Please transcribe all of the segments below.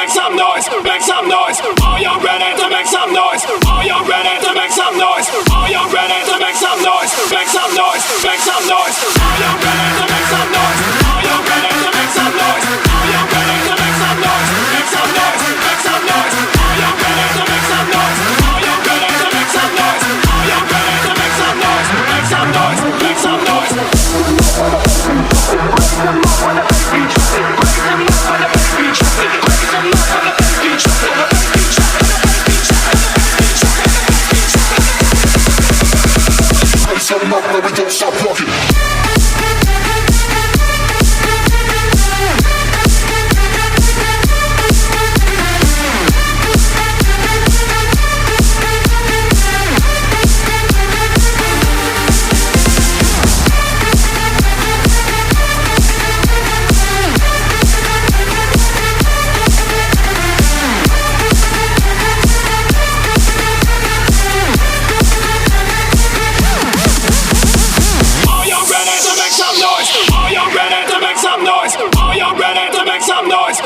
make some noise? Make some noise. Are you ready to make some noise? Are you ready to make some noise? Are you ready to make some noise? Make some noise. Make some noise. Are you ready to make some noise? Are you ready to make some noise? Are you ready to make some noise? Make some noise. Make some noise. Are you ready to make some noise? Are you ready to make some noise? Are you ready to make some noise? Make some noise. Make some noise. Some up where we don't stop rocking.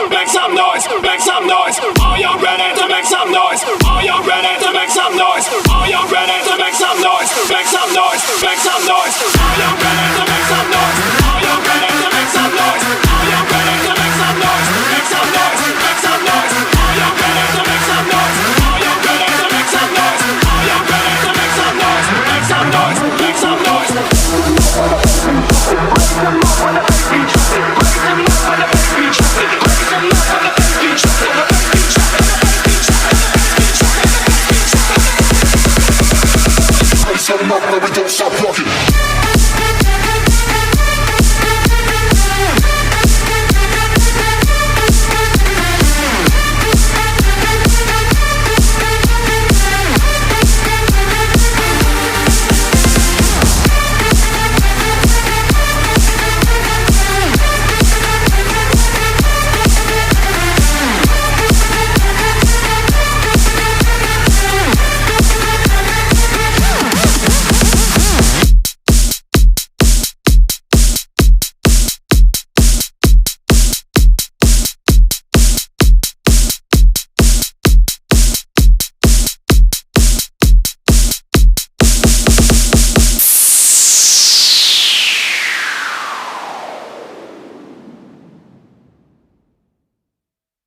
Make some noise, make some noise. Are you ready to make some noise? Are you ready to make some noise?